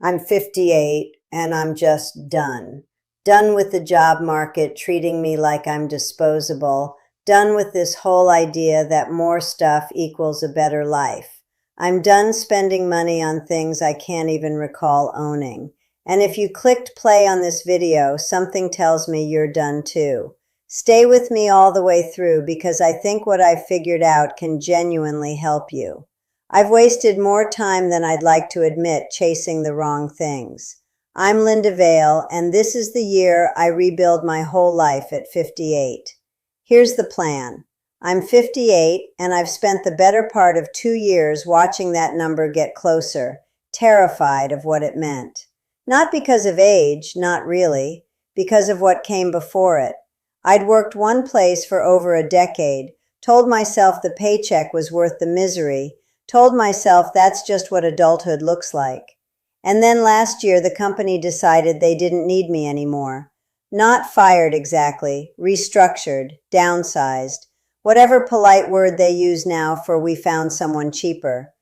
I'm 58 and I'm just done. Done with the job market treating me like I'm disposable. Done with this whole idea that more stuff equals a better life. I'm done spending money on things I can't even recall owning. And if you clicked play on this video, something tells me you're done too. Stay with me all the way through because I think what I've figured out can genuinely help you. I've wasted more time than I'd like to admit chasing the wrong things. I'm Linda Vale, and this is the year I rebuild my whole life at 58. Here's the plan. I'm 58, and I've spent the better part of 2 years watching that number get closer, terrified of what it meant. Not because of age, not really, because of what came before it. I'd worked one place for over a decade, told myself the paycheck was worth the misery, told myself that's just what adulthood looks like. And then last year, the company decided they didn't need me anymore. Not fired exactly, restructured, downsized, whatever polite word they use now for we found someone cheaper.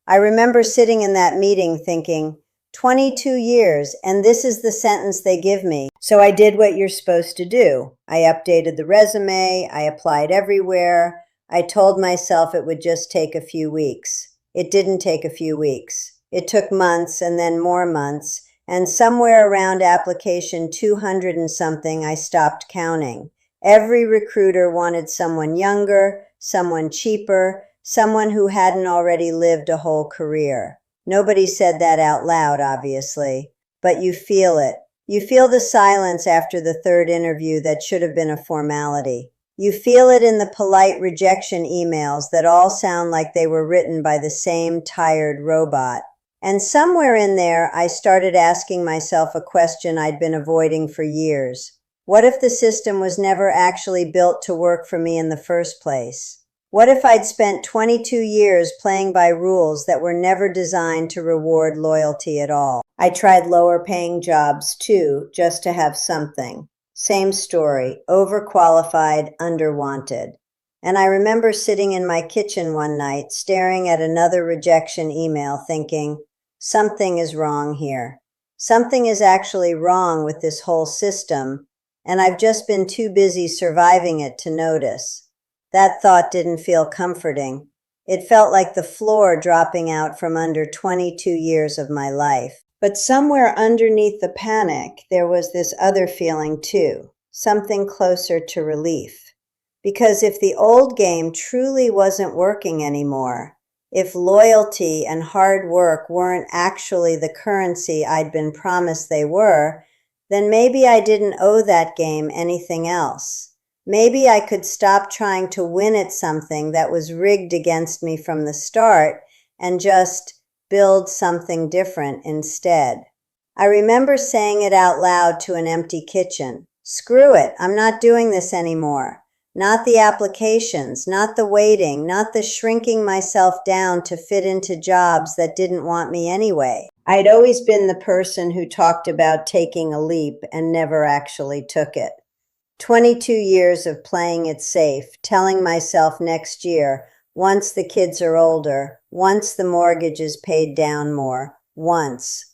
I remember sitting in that meeting thinking, 22 years, and this is the sentence they give me. So I did what you're supposed to do. I updated the resume, I applied everywhere. I told myself it would just take a few weeks. It didn't take a few weeks. It took months and then more months, and somewhere around application 200 and something, I stopped counting. Every recruiter wanted someone younger, someone cheaper, someone who hadn't already lived a whole career. Nobody said that out loud, obviously, but you feel it. You feel the silence after the third interview that should have been a formality. You feel it in the polite rejection emails that all sound like they were written by the same tired robot. And somewhere in there, I started asking myself a question I'd been avoiding for years. What if the system was never actually built to work for me in the first place? What if I'd spent 22 years playing by rules that were never designed to reward loyalty at all? I tried lower paying jobs too, just to have something. Same story, overqualified, underwanted. And I remember sitting in my kitchen one night, staring at another rejection email, thinking, something is wrong here. Something is actually wrong with this whole system, and I've just been too busy surviving it to notice. That thought didn't feel comforting. It felt like the floor dropping out from under 22 years of my life. But somewhere underneath the panic, there was this other feeling too, something closer to relief. Because if the old game truly wasn't working anymore, if loyalty and hard work weren't actually the currency I'd been promised they were, then maybe I didn't owe that game anything else. Maybe I could stop trying to win at something that was rigged against me from the start and just build something different instead. I remember saying it out loud to an empty kitchen. Screw it, I'm not doing this anymore. Not the applications, not the waiting, not the shrinking myself down to fit into jobs that didn't want me anyway. I'd always been the person who talked about taking a leap and never actually took it. 22 years of playing it safe, telling myself next year, once the kids are older, once the mortgage is paid down more, once.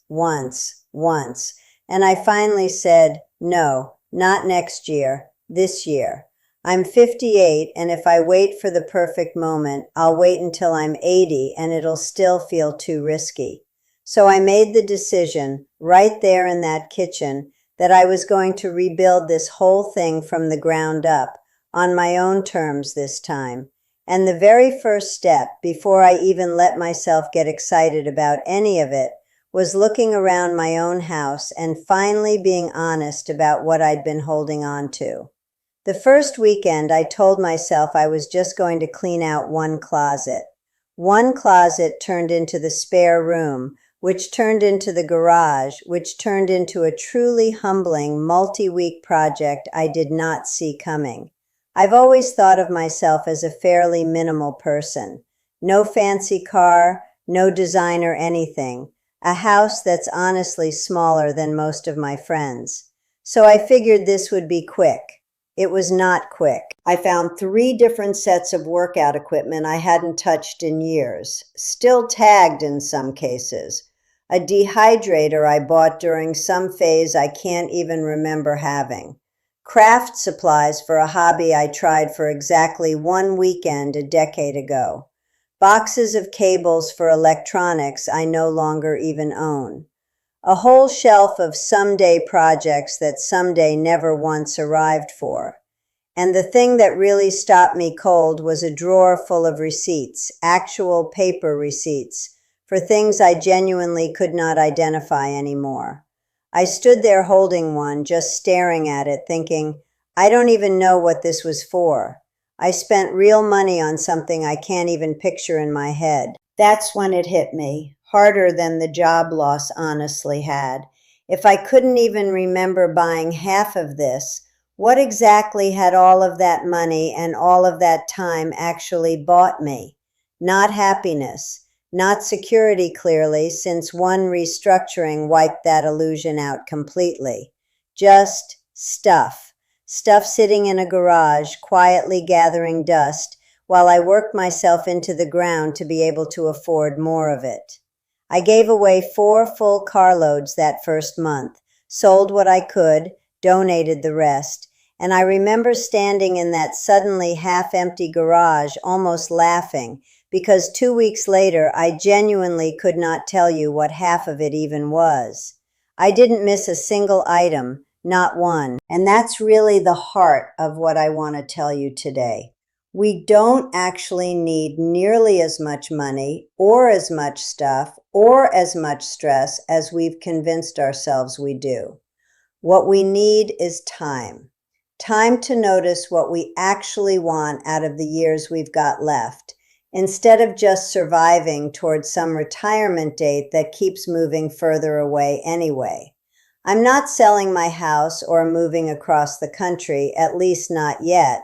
And I finally said, no, not next year, this year. I'm 58, and if I wait for the perfect moment, I'll wait until I'm 80, and it'll still feel too risky. So I made the decision, right there in that kitchen, that I was going to rebuild this whole thing from the ground up, on my own terms this time. And the very first step, before I even let myself get excited about any of it, was looking around my own house and finally being honest about what I'd been holding on to. The first weekend, I told myself I was just going to clean out one closet. One closet turned into the spare room, which turned into the garage, which turned into a truly humbling multi-week project I did not see coming. I've always thought of myself as a fairly minimal person. No fancy car, no designer anything. A house that's honestly smaller than most of my friends. So I figured this would be quick. It was not quick. I found 3 different sets of workout equipment I hadn't touched in years, still tagged in some cases. a dehydrator I bought during some phase I can't even remember having, craft supplies for a hobby I tried for exactly one weekend a decade ago, boxes of cables for electronics I no longer even own, a whole shelf of someday projects that someday never once arrived for. And the thing that really stopped me cold was a drawer full of receipts, actual paper receipts, for things I genuinely could not identify anymore. I stood there holding one, just staring at it, thinking, I don't even know what this was for. I spent real money on something I can't even picture in my head. That's when it hit me, harder than the job loss honestly had. If I couldn't even remember buying half of this, what exactly had all of that money and all of that time actually bought me? Not happiness, not security clearly, since one restructuring wiped that illusion out completely. Just stuff. Stuff sitting in a garage, quietly gathering dust, while I worked myself into the ground to be able to afford more of it. I gave away 4 full carloads that first month, sold what I could, donated the rest, and I remember standing in that suddenly half-empty garage almost laughing, because 2 weeks later I genuinely could not tell you what half of it even was. I didn't miss a single item, not one, and that's really the heart of what I want to tell you today. We don't actually need nearly as much money or as much stuff or as much stress as we've convinced ourselves we do. What we need is time. Time to notice what we actually want out of the years we've got left, instead of just surviving towards some retirement date that keeps moving further away anyway. I'm not selling my house or moving across the country, at least not yet,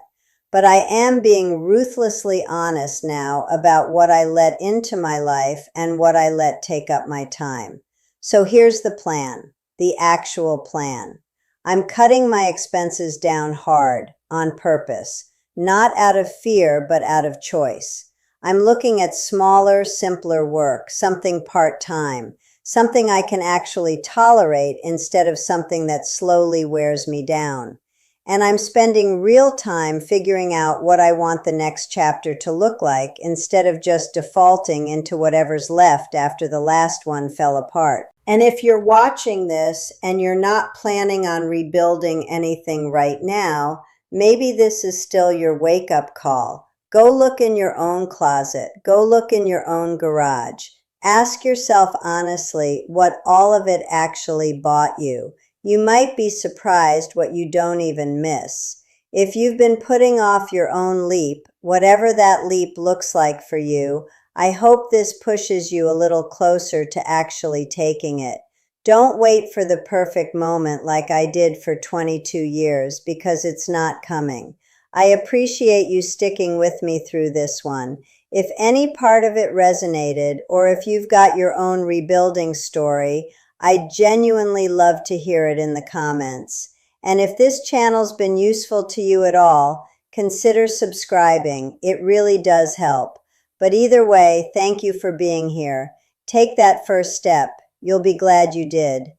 but I am being ruthlessly honest now about what I let into my life and what I let take up my time. So here's the plan, the actual plan. I'm cutting my expenses down hard, on purpose, not out of fear, but out of choice. I'm looking at smaller, simpler work, something part-time, something I can actually tolerate instead of something that slowly wears me down. And I'm spending real time figuring out what I want the next chapter to look like instead of just defaulting into whatever's left after the last one fell apart. And if you're watching this and you're not planning on rebuilding anything right now, maybe this is still your wake-up call. Go look in your own closet. Go look in your own garage. Ask yourself honestly what all of it actually bought you. You might be surprised what you don't even miss. If you've been putting off your own leap, whatever that leap looks like for you, I hope this pushes you a little closer to actually taking it. Don't wait for the perfect moment like I did for 22 years, because it's not coming. I appreciate you sticking with me through this one. If any part of it resonated, or if you've got your own rebuilding story, I genuinely love to hear it in the comments. And if this channel's been useful to you at all, consider subscribing. It really does help. But either way, thank you for being here. Take that first step. You'll be glad you did.